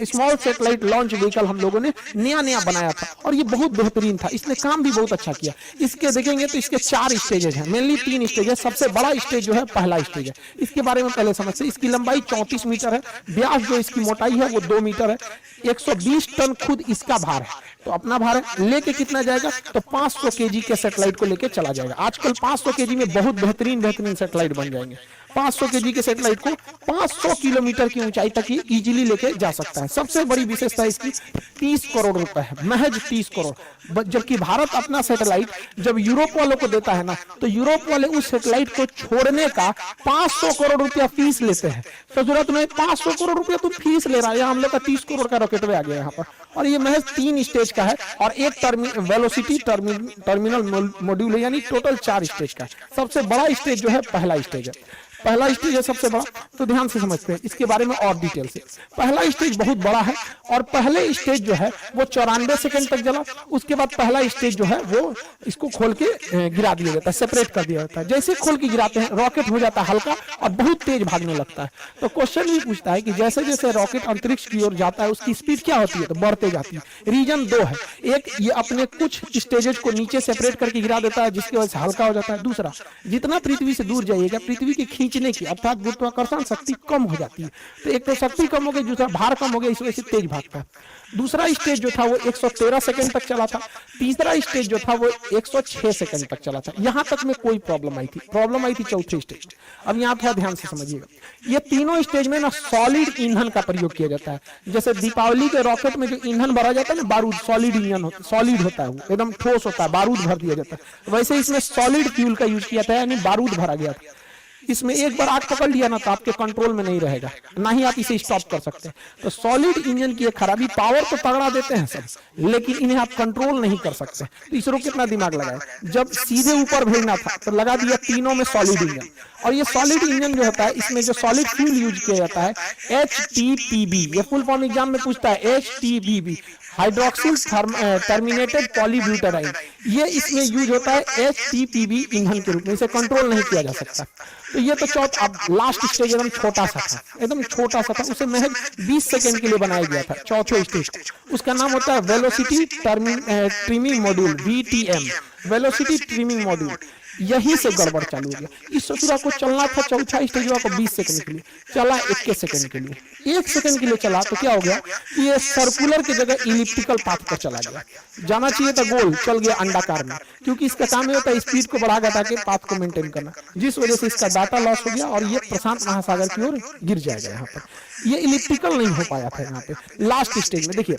Small satellite launch vehicle हम लोगों ने नया नया बनाया था और ये बहुत बेहतरीन था, इसने काम भी बहुत अच्छा किया। इसके देखेंगे तो इसके 4 स्टेजेस हैं, मेनली 3 स्टेज है। सबसे बड़ा स्टेज जो है पहला स्टेज है, इसके बारे में पहले समझते हैं। इसकी लंबाई 34 मीटर है, व्यास जो इसकी मोटाई है वो 2 मीटर है, 120 टन खुद इसका भार है। तो अपना भार है, लेके कितना जाएगा तो 500 केजी के सैटेलाइट को लेके चला जाएगा। आजकल 500 केजी में बहुत बेहतरीन बेहतरीन सैटेलाइट बन जाएंगे। 500 केजी के सैटेलाइट को 500 किलोमीटर की ऊंचाई तक ही इजीली लेके जा सकता है। सबसे बड़ी विशेषता इसकी 30 करोड़ रुपए है, महज 30 करोड़। जबकि भारत अपना सैटेलाइट जब यूरोप वालों को देता है ना, तो यूरोप वाले उस सैटेलाइट को छोड़ने का 500 करोड़ रुपया फीस लेते हैं। तो जरूरत नहीं, 500 करोड़ रुपया तुम फीस ले रहा है, हम लोग का 30 करोड़ का रॉकेट आ गया यहाँ पर। और ये महज 3 स्टेज का है और एक वेलोसिटी टर्मिनल मॉड्यूल है, यानी टोटल 4 स्टेज का। सबसे बड़ा स्टेज जो है पहला स्टेज है, पहला स्टेज है सबसे बड़ा। तो ध्यान से समझते हैं इसके बारे में और डिटेल से। पहला स्टेज बहुत बड़ा है और पहले स्टेज जो है वो 94 सेकंड तक जला। उसके बाद पहला स्टेज जो है वो इसको खोल के गिरा दिया जाता है, सेपरेट कर दिया जाता है। जैसे खोल के गिराते हैं रॉकेट हो जाता है हल्का और बहुत तेज भागने लगता है। तो क्वेश्चन भी पूछता है कि जैसे जैसे रॉकेट अंतरिक्ष की ओर जाता है उसकी स्पीड क्या होती है, तो बढ़ते जाती है। रीजन 2 है, एक ये अपने कुछ स्टेजेस को नीचे सेपरेट करके गिरा देता है जिसकी वजह से हल्का हो जाता है। दूसरा, जितना पृथ्वी से दूर जाइएगा पृथ्वी की खींचने की अर्थात गुरुत्वाकर्षण शक्ति कम हो जाती है। तो एक तो शक्ति कम हो गई, दूसरा भार कम हो गया, इस वजह से तेज भागता है। दूसरा स्टेज जो था वो 113 सेकंड तक चला था। तीसरा स्टेज जो था वो 106 सेकंड तक चला था। यहां तक में कोई प्रॉब्लम आई थी, प्रॉब्लम आई थी चौथे स्टेज। अब यहाँ थोड़ा ध्यान से समझिएगा, ये तीनों स्टेज में ना सॉलिड ईंधन का प्रयोग किया जाता है। जैसे दीपावली के रॉकेट में जो ईंधन भरा जाता है ना, बारूद, सॉलिड इंजन होता है, सॉलिड होता है, वो एकदम ठोस होता है, बारूद भर दिया जाता है। वैसे इसमें सॉलिड फ्यूल का यूज किया था, यानी बारूद भरा गया था। इसमें एक बार आग पकड़ लिया ना तो आपके कंट्रोल में नहीं रहेगा, ना ही आप इसे स्टॉप कर सकते हैं। तो सॉलिड इंजन की खराबी, पावर तो तगड़ा देते हैं सब, लेकिन इन्हें आप कंट्रोल नहीं कर सकते। तो इसरो कितना दिमाग लगाए, जब सीधे ऊपर भेजना था तो लगा दिया तीनों में सॉलिड इंजन। और ये सॉलिड इंजन जो होता है इसमें जो सॉलिड फ्यूल यूज किया जाता है HTPB, ये फुल फॉर्म एग्जाम में पूछता है, HTPB हाइड्रोक्सिल टर्मिनेटेड पॉलीब्यूटेराइन, ये इसमें यूज होता है HTPB ईंधन के रूप में। इसे कंट्रोल नहीं किया जा सकता। तो ये तो अब लास्ट स्टेज एकदम छोटा सा था, एकदम छोटा सा था, उसे महज 20 सेकंड के लिए बनाया गया था। चौथे स्टेज उसका नाम होता है velocity trimming module, VTM, velocity trimming module. यहीं से गड़बड़ चालू हो गया। इस ससुरा को चलना था चौथा स्टेज को 20 सेकंड के लिए, चला 21 सेकंड के लिए। 1 सेकंड के लिए चला तो क्या हो गया कि ये सर्कुलर की जगह इलिप्टिकल पाथ पर चला गया। जाना चाहिए था गोल, चल गया अंडाकार में, क्योंकि इसका काम ये होता है स्पीड को बढ़ा घटा के पाथ को मेंटेन करना, जिस वजह से इसका डाटा लॉस हो गया और ये प्रशांत महासागर की ओर गिर जाएगा। यहाँ पर ये इलिप्टिकल नहीं हो पाया था। यहाँ पे लास्ट स्टेज में देखिए,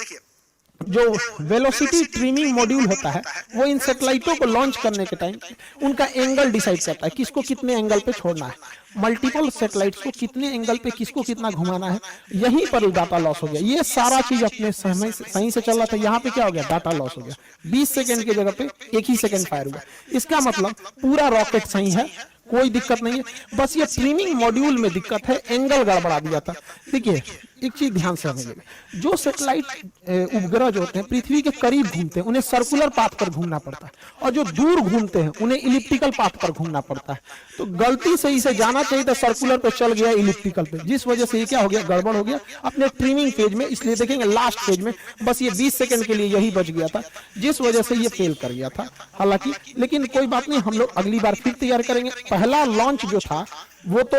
जो वेलोसिटी ट्रिमिंग मॉड्यूल होता है वो इन सैटेलाइटों को लॉन्च करने के टाइम उनका एंगल डिसाइड करता है, किसको कितने एंगल पे छोड़ना है, मल्टीपल सैटेलाइट्स को कितने एंगल पे किसको कितना घुमाना है। यहीं पर डाटा लॉस हो गया। ये सारा चीज अपने समय सही से चल रहा था, यहाँ पे क्या हो गया, डाटा लॉस हो गया। 20 सेकंड की जगह पे 1 ही सेकंड फायर हुआ। इसका मतलब पूरा रॉकेट सही है, कोई दिक्कत नहीं है, बस ये ट्रिमिंग मॉड्यूल में दिक्कत है, एंगल गड़बड़ा दिया था। देखिए एक चीज ध्यान से समझिएगा, जो सैटेलाइट उपग्रह जो होते हैं पृथ्वी के करीब घूमते हैं उन्हें सर्कुलर पाथ पर घूमना पड़ता है, और जो दूर घूमते हैं उन्हें इलिप्टिकल पाथ पर घूमना पड़ता है। तो गलती से इसे जाना चाहिए था सर्कुलर पे, चल गया इलिप्टिकल पे, जिस वजह से ये क्या हो गया, गड़बड़ हो गया अपने ट्रिमिंग फेज में। इसलिए देखेंगे लास्ट फेज में बस ये 20 सेकंड के लिए यही बच गया था, जिस वजह से ये फेल कर गया था। हालांकि लेकिन कोई बात नहीं, हम लोग अगली बार फिर तैयार करेंगे। पहला लॉन्च जो था वो तो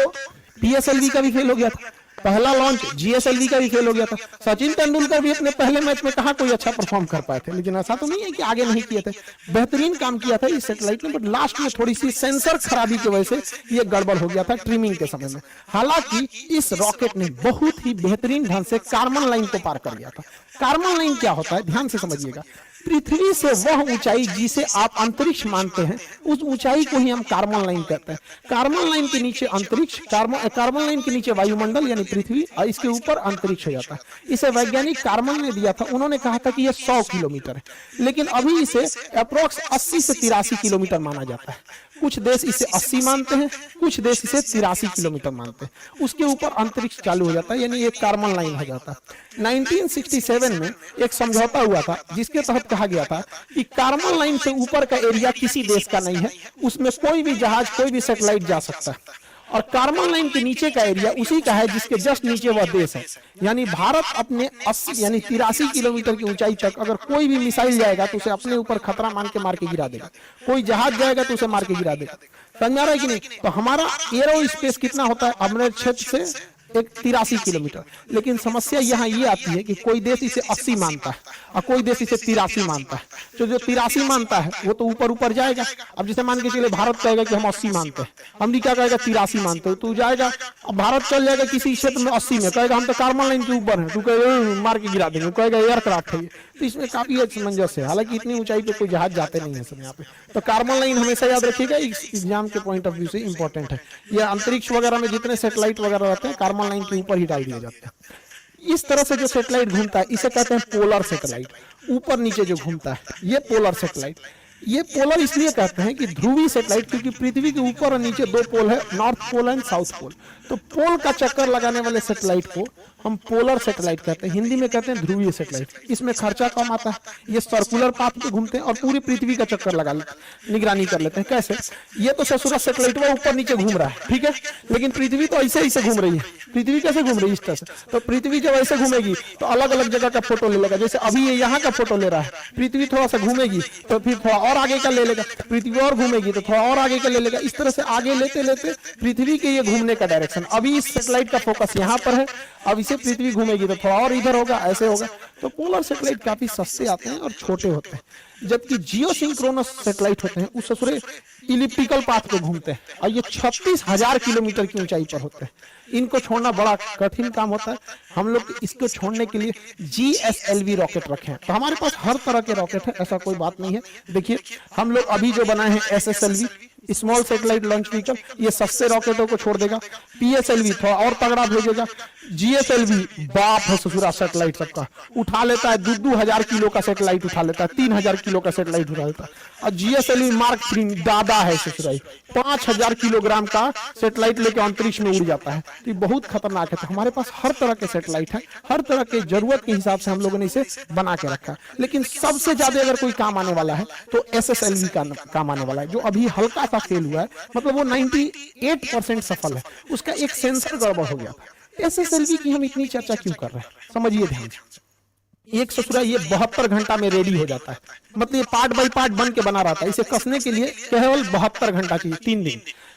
PSLV का भी फेल हो गया था, पहला लॉन्च GSLV का भी फेल हो गया था। सचिन तेंदुलकर भी अपने पहले मैच में कहा कोई अच्छा परफॉर्म कर पाए थे, लेकिन ऐसा तो नहीं है कि आगे नहीं किए थे, बेहतरीन काम किया था इस सैटेलाइट ने, बट लास्ट में थोड़ी सी सेंसर खराबी की वजह से ये गड़बड़ हो गया था ट्रिमिंग के समय में। हालांकि इस रॉकेट ने बहुत ही बेहतरीन ढंग से कार्बन लाइन को पार कर गया था। कार्बन लाइन क्या होता है, ध्यान से समझिएगा। पृथ्वी से वह ऊंचाई जिसे आप अंतरिक्ष मानते हैं, उस ऊंचाई को ही हम कार्बन लाइन कहते हैं। कार्बन लाइन के नीचे अंतरिक्ष, कार्बन लाइन के नीचे वायुमंडल यानी पृथ्वी, और इसके ऊपर अंतरिक्ष हो जाता है। इसे वैज्ञानिक कार्बन ने दिया था, उन्होंने कहा था कि यह 100 किलोमीटर है, लेकिन अभी इसे अप्रोक्स 80 से 83 किलोमीटर माना जाता है। कुछ देश इसे 80 मानते हैं, कुछ देश इसे 83 किलोमीटर मानते हैं। उसके ऊपर अंतरिक्ष चालू हो जाता है, यानी एक कार्बन लाइन हो जाता है। 1967 में एक समझौता हुआ था जिसके तहत कहा गया था कि कार्बन लाइन से ऊपर का एरिया किसी देश का नहीं है, उसमें कोई भी जहाज, कोई भी सैटेलाइट जा सकता है। और कार्बन लाइन के नीचे का एरिया उसी का है जिसके जस्ट नीचे वह देश है। यानी भारत अपने 80 यानी 83 किलोमीटर की ऊंचाई तक अगर कोई भी मिसाइल जाएगा तो उसे अपने ऊपर खतरा मान के मार के गिरा देगा, कोई जहाज जाएगा तो उसे मार के गिरा देगा। समझ आ रहा है कि नहीं? तो हमारा एरो स्पेस कितना होता है अपने क्षेत्र से? एक 83 किलोमीटर। लेकिन समस्या यहाँ ये आती है कि कोई देश इसे 80 मानता है और कोई देश इसे 83 मानता है। तो जो 83 मानता है वो तो ऊपर ऊपर जाएगा। अब जैसे मान के चले भारत कहेगा कि हम 80 मानते हैं, अमेरिका कहेगा 83 मानते हो, तो जाएगा। अब भारत चल जाएगा किसी क्षेत्र में 80 में, कहेगा हम तो कार्बन लाइन के ऊपर है, तू कहेगा मार के गिरा देंगे, कहेगा एयरक्राफ्ट है ये। तो इसमें काफी असमंजस है। हालांकि इतनी ऊंचाई पे कोई जहाज जाते नहीं है सब यहाँ पे। तो कार्बन लाइन हमेशा याद रखिएगा, एग्जाम के पॉइंट ऑफ व्यू से इंपॉर्टेंट है। ये अंतरिक्ष वगैरह में जितने सैटेलाइट वगैरह रहते हैं कार्बन लाइन के ऊपर ही डाल दिए जाते हैं। इस तरह से जो सैटेलाइट घूमता है इसे कहते हैं पोलर सैटेलाइट। ऊपर नीचे जो घूमता है ये पोलर सैटेलाइट। ये पोलर इसलिए कहते हैं कि ध्रुवीय सैटेलाइट, क्योंकि पृथ्वी के ऊपर और नीचे दो पोल है, north pole and south pole. तो पोल का चक्कर लगाने वाले सैटेलाइट को हम पोलर सैटेलाइट कहते हैं, हिंदी में कहते हैं ध्रुवीय सैटेलाइट। इसमें खर्चा कम आता है, ये सर्कुलर पाथ पे घूमते हैं और पूरी पृथ्वी का चक्कर लगा लेते हैं, निगरानी कर लेते हैं। कैसे? ये तो ससुरा सैटेलाइट वो ऊपर नीचे घूम रहा है, ठीक है, लेकिन पृथ्वी तो ऐसे ऐसे घूम रही है। पृथ्वी कैसे घूम रही है? इस तरह से। तो पृथ्वी जब ऐसे घूमेगी तो अलग अलग जगह का फोटो ले लेगा। जैसे अभी ये यहाँ का फोटो ले रहा है, पृथ्वी थोड़ा सा घूमेगी तो फिर थोड़ा और आगे का ले लेगा, पृथ्वी और घूमेगी तो थोड़ा और आगे का ले लेगा। इस तरह से आगे लेते लेते पृथ्वी के ये घूमने का डायरेक्शन। अभी इस सैटेलाइट का फोकस यहाँ पर है, अब इसे पृथ्वी घूमेगी तो थोड़ा और इधर होगा, ऐसे होगा। तो पोलर सैटेलाइट काफी सस्ते आते हैं और छोटे होते हैं, जबकि जियोसिंक्रोनस सैटेलाइट होते हैं उस ससुरे इलिप्टिकल पाथ पे घूमते हैं और ये 36,000 किलोमीटर की ऊंचाई पर होते हैं। इनको छोड़ना बड़ा कठिन काम होता है। हम लोग इसको छोड़ने के लिए GSLV रॉकेट रखे हैं। तो हमारे पास हर तरह के रॉकेट है, ऐसा कोई बात नहीं है। देखिए हम लोग अभी जो बनाए हैं SSLV, small satellite launch vehicle, ये सस्ते रॉकेटों को छोड़ देगा। PSLV थोड़ा और तगड़ा भेजेगा। GSLV बाप है ससुरा सैटेलाइट सबका, उठा लेता है 2,000 किलो का सैटेलाइट उठा लेता है, 3,000 किलो का सैटेलाइट उठा लेता है। और GSLV Mark 3 दादा है ससुराई, 5,000 किलोग्राम का सैटेलाइट लेके अंतरिक्ष में उड़ जाता है। तो बहुत खतरनाक है। तो हमारे पास हर तरह के सैटेलाइट है, हर तरह के जरूरत के हिसाब से हम लोगों ने इसे बना के रखा। लेकिन सबसे ज्यादा अगर कोई काम आने वाला है तो SSLV का काम आने वाला है, जो अभी हल्का सा फेल हुआ है, मतलब वो 98% सफल है। उसका एक सेंसर गड़बड़ हो गया था। SSLV की हम इतनी चर्चा क्यों कर रहे हैं, समझिए ध्यान से। एक ससुरा ये 72 घंटा में रेडी हो जाता है, मतलब ये पार्ट बाय पार्ट बन के बना रहता है। इसे कसने के लिए केवल 72 घंटा चाहिए,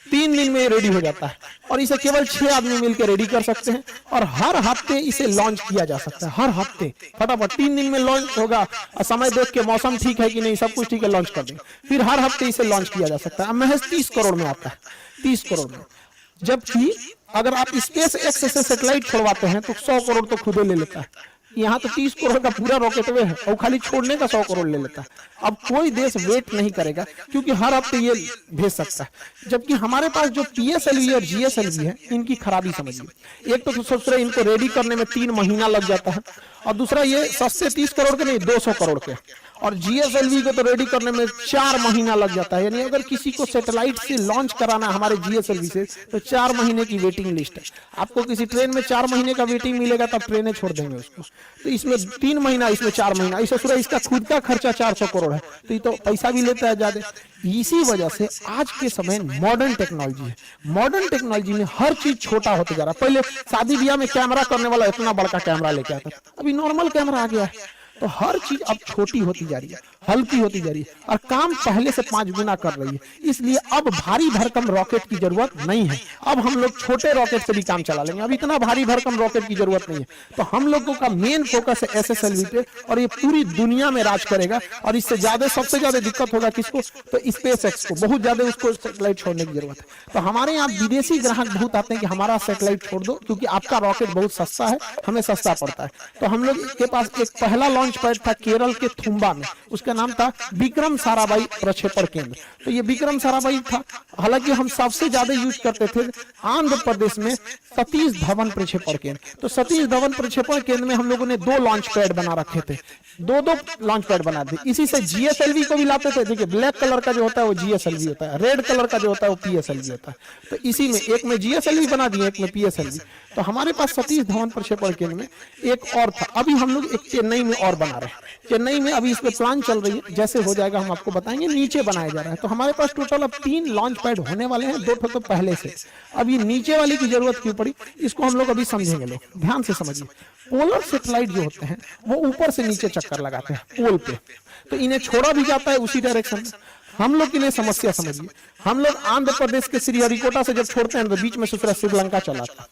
3 दिन में रेडी हो जाता है। और इसे केवल 6 आदमी मिलकर रेडी कर सकते हैं और हर हफ्ते इसे लॉन्च किया जा सकता है। हर हफ्ते फटाफट 3 दिन में लॉन्च होगा और समय देख के मौसम ठीक है कि नहीं, सब कुछ ठीक है, लॉन्च कर देंगे। फिर हर हफ्ते इसे लॉन्च किया जा सकता है। महज 30 करोड़ में आता है, 30 करोड़ में। जबकि अगर आप स्पेस एक्स से सैटेलाइट छोड़वाते हैं तो 100 करोड़ तो खुदे ले लेता है। यहाँ तो 30 करोड़ का पूरा रॉकेटवे है और खाली छोड़ने का 100 करोड़ ले लेता है। अब कोई देश वेट नहीं करेगा क्योंकि हर हफ्ते ये भेज सकता है। जबकि हमारे पास जो PSLV और GSLV है, इनकी खराबी समझिए। एक तो सोच रहे इनको रेडी करने में 3 महीना लग जाता है, और दूसरा ये सस्ते 30 करोड़ के नहीं 200 करोड़ के, और GSLV को तो रेडी करने में 4 महीना लग जाता है। यानी अगर किसी को सैटेलाइट से लॉन्च कराना हमारे GSLV से तो 4 महीने की वेटिंग लिस्ट है। आपको किसी ट्रेन में 4 महीने का वेटिंग मिलेगा तब ट्रेनें छोड़ देंगे उसको। तो इसमें 3 महीना, इसमें 4 महीना, इसे पूरा इसका खुद का खर्चा 400 करोड़ है। तो ये तो पैसा भी लेता है ज्यादा। इसी वजह से आज के समय मॉडर्न टेक्नोलॉजी है। मॉडर्न टेक्नोलॉजी में हर चीज छोटा होते जा रहा है। पहले शादी ब्याह में कैमरा करने वाला इतना बड़का कैमरा लेके आता था, अभी नॉर्मल कैमरा आ गया है। तो हर चीज अब छोटी होती जा रही है, हल्की होती जा रही है, और काम पहले से 5 गुना कर रही है। इसलिए अब भारी भरकम रॉकेट की जरूरत नहीं है। अब हम लोग छोटे रॉकेट से भी काम चला लेंगे। अब इतना भारी भरकम रॉकेट की जरूरत नहीं है। तो हम लोगों का मेन फोकस है SSLV पे, और ये पूरी दुनिया में राज करेगा। और इससे ज्यादा, सबसे ज्यादा दिक्कत होगा किसको, तो SpaceX को। बहुत ज्यादा उसको सैटेलाइट छोड़ने की जरूरत है। तो हमारे यहाँ विदेशी ग्राहक बहुत आते हैं कि हमारा सैटेलाइट छोड़ दो, क्योंकि आपका रॉकेट बहुत सस्ता है, हमें सस्ता पड़ता है। तो हम लोग के पास एक पहला लॉन्च पैड था केरल के थुम्बा में, उसका नाम था विक्रम साराभाई प्रक्षेपण केंद्र। तो ये विक्रम साराभाई था। हालांकि हम सबसे ज्यादा यूज करते थे आंध्र प्रदेश में सतीश धवन प्रक्षेपण केंद्र। तो सतीश धवन प्रक्षेपण केंद्र में हम लोगों ने 2 लॉन्च पैड बना रखे थे, 2 लॉन्च पैड बना थे। इसी से GSLV को भी लाते थे। देखिए ब्लैक कलर का जो होता है वो GSLV होता है, रेड कलर का जो होता है वो PSLV होता है। तो इसी में एक में GSLV बना दिए, एक में PSLV। तो हमारे पास सतीश धवन प्रक्षेपण केंद्र में एक और था। अभी हम लोग एक चेन्नई में और बना रहे हैं। चेन्नई में अभी इस पे प्लान चल रही है, जैसे हो जाएगा हम आपको बताएंगे। नीचे बनाया जा रहा है। तो हमारे पास टोटल अब 3 लॉन्च पैड पैड होने वाले हैं, 2 तो पहले से। अब ये नीचे वाली की जरूरत क्यों पड़ी, इसको हम लोग अभी समझेंगे। लोग ध्यान से समझिए, पोलर सैटेलाइट जो होते हैं वो ऊपर से नीचे चक्कर लगाते हैं पोल पे, तो इन्हें छोड़ा भी जाता है उसी डायरेक्शन में। हम लोग के लिए समस्या समझिए, हम लोग आंध्र प्रदेश के श्रीहरिकोटा से जब छोड़ते हैं तो बीच में दूसरा श्रीलंका चलाता है,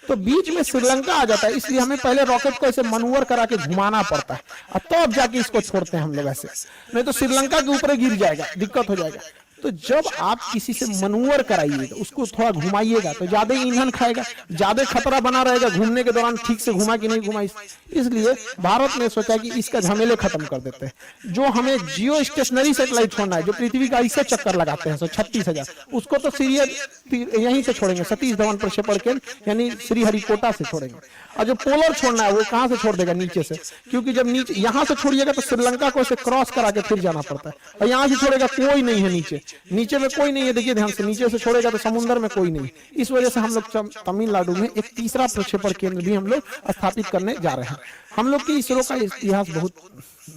तो बीच में श्रीलंका आ जाता है, इसलिए हमें पहले रॉकेट को ऐसे मनूवर करा के घुमाना पड़ता है और तब जाके इसको छोड़ते हैं हम लोग ऐसे, नहीं तो श्रीलंका के ऊपर गिर जाएगा, दिक्कत हो जाएगा। तो जब आप किसी से मनूवर कराइएगा, उसको थोड़ा घुमाइएगा, तो ज्यादा ईंधन खाएगा, ज्यादा खतरा बना रहेगा घूमने के दौरान, ठीक से घुमा कि नहीं घुमा। इसलिए भारत ने सोचा कि इसका झमेले खत्म कर देते हैं। जो हमें जियो स्टेशनरी सैटेलाइट छोड़ना है, जो पृथ्वी का ऐसे चक्कर लगाते हैं 36,000, उसको तो यहीं से छोड़ेंगे, सतीश धवन प्रक्षेपण केंद्र यानी श्रीहरिकोटा से छोड़ेंगे। और जो पोलर छोड़ना है वो कहां से छोड़ देगा, नीचे से, क्योंकि जब नीचे यहां से छोड़िएगा तो श्रीलंका को इसे क्रॉस करा के फिर जाना पड़ता है, और यहां से छोड़ेगा कोई नहीं है नीचे, नीचे में कोई नहीं है। देखिए ध्यान से, नीचे से छोड़ेगा तो समुद्र में कोई नहीं। इस वजह से हम लोग तमिलनाडु में एक तीसरा प्रक्षेपण केंद्र भी हम लोग स्थापित करने जा रहे हैं। हम लोग के इसरो का इतिहास बहुत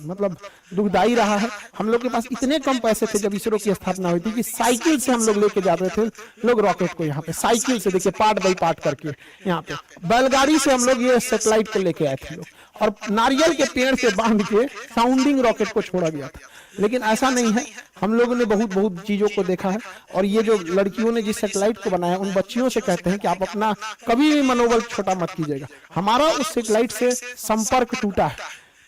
मतलब दुखदाई रहा है। हम लोग के पास इतने कम पैसे थे जब इसरो की स्थापना हुई थी कि साइकिल से हम लोग लेके जाते थे लोग रॉकेट को, यहाँ पे साइकिल से, देखिए पार्ट बाई पार्ट करके, यहाँ पे बैलगाड़ी से हम लोग ये सैटेलाइट को लेके आए थे लोग, और नारियल के पेड़ से बांध के साउंडिंग रॉकेट को छोड़ा गया था। लेकिन ऐसा नहीं है, हम लोगों ने बहुत बहुत चीजों को देखा है, और ये जो लड़कियों ने जिस सैटेलाइट को बनाया, उन बच्चियों से कहते हैं कि आप अपना कभी भी मनोबल छोटा मत कीजिएगा। हमारा उस सैटेलाइट से संपर्क टूटा है,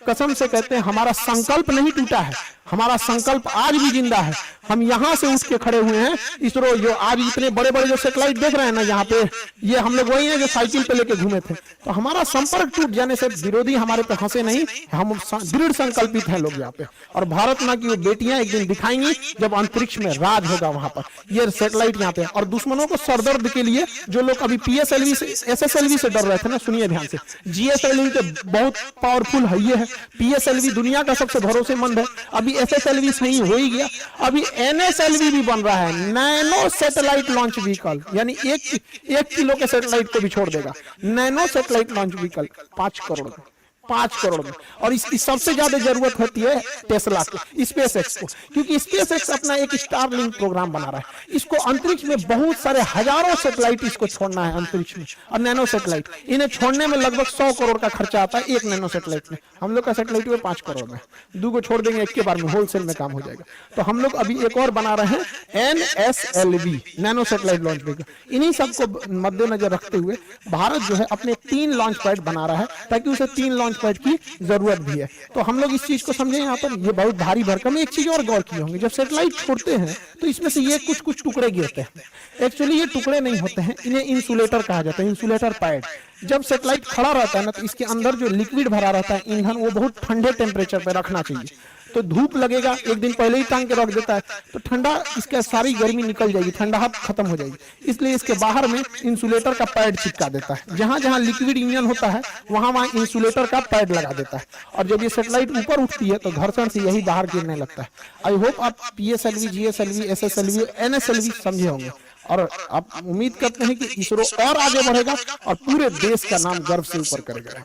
कसम से कहते हैं, हमारा संकल्प नहीं टूटा है, हमारा संकल्प आज भी जिंदा है। हम यहाँ से उठ के खड़े हुए हैं। इसरो जो आज इतने बड़े बड़े जो सैटेलाइट देख रहे हैं ना यहाँ पे, ये हम लोग वही हैं जो साइकिल पे लेके घूमे थे। तो हमारा संपर्क टूट जाने से विरोधी हमारे पे हंसे नहीं, हम दृढ़ संकल्पित हैं लोग यहाँ पे। और भारत माँ की वो बेटियां एक दिन दिखाएंगी जब अंतरिक्ष में राज होगा वहां पर, ये सैटेलाइट यहाँ पे। और दुश्मनों को सरदर्द के लिए जो लोग अभी PSLV से SSLV से डर रहे थे ना, सुनिए ध्यान से, GSLV तो बहुत पावरफुल है, ये है PSLV दुनिया का सबसे भरोसेमंद है। अभी SSLV सही हो ही गया, अभी NSLV भी बन रहा है, नैनो सैटेलाइट लॉन्च व्हीकल, यानी 1 किलो के सैटेलाइट को भी छोड़ देगा। Nano satellite launch vehicle 5 crore में। और इसकी सबसे ज्यादा जरूरत होती है टेस्ला को, SpaceX को, क्योंकि SpaceX अपना एक स्टारलिंक प्रोग्राम बना रहा है। इसको अंतरिक्ष में बहुत सारे हजारों सैटेलाइट इसको छोड़ना है अंतरिक्ष में, और नैनो सैटेलाइट इन्हें छोड़ने में लगभग 100 करोड़ का खर्चा आता है एक नैनो सैटेलाइट में। हम लोग का सैटेलाइट में 5 करोड़ में, 2 को छोड़ देंगे एक के बार में, होलसेल में काम हो जाएगा। तो हम लोग अभी एक और बना रहे हैं NSLV, nano satellite launch vehicle. इन्हीं सबको मद्देनजर रखते हुए भारत जो है अपने 3 लॉन्च पैड बना रहा है, ताकि उसे 3 लॉन्च पैड की जरूरत भी है। तो हम लोग इस चीज को समझे यहाँ पर, ये बहुत भारी भरकम। एक चीज और गौर किए होंगे, जब सैटेलाइट छोड़ते हैं तो इसमें से ये कुछ टुकड़े गिरते हैं। एक्चुअली ये टुकड़े नहीं होते हैं, इन्हें इंसुलेटर कहा जाता है, इंसुलेटर पैड। जब सैटेलाइट खड़ा रहता है ना, तो इसके अंदर जो लिक्विड भरा रहता है ईंधन, वो बहुत ठंडे टेम्परेचर पे रखना चाहिए। तो धूप लगेगा, एक दिन पहले ही टांग के रख देता है, तो ठंडा इसका सारी गर्मी निकल जाएगी, ठंडाहट खत्म हो जाएगी। इसलिए इसके बाहर में इंसुलेटर का पैड चिपका देता है। जहां जहां लिक्विड इंजन होता है वहां वहां इंसुलेटर का पैड लगा देता है, और जब ये सैटेलाइट ऊपर उठती है तो घर्षण से यही बाहर गिरने लगता है। आई होप आप PSLV, GSLV, SSLV, NSLV समझे होंगे, और आप उम्मीद करते हैं कि इसरो और आगे बढ़ेगा और पूरे देश का नाम गर्व से ऊपर करेगा।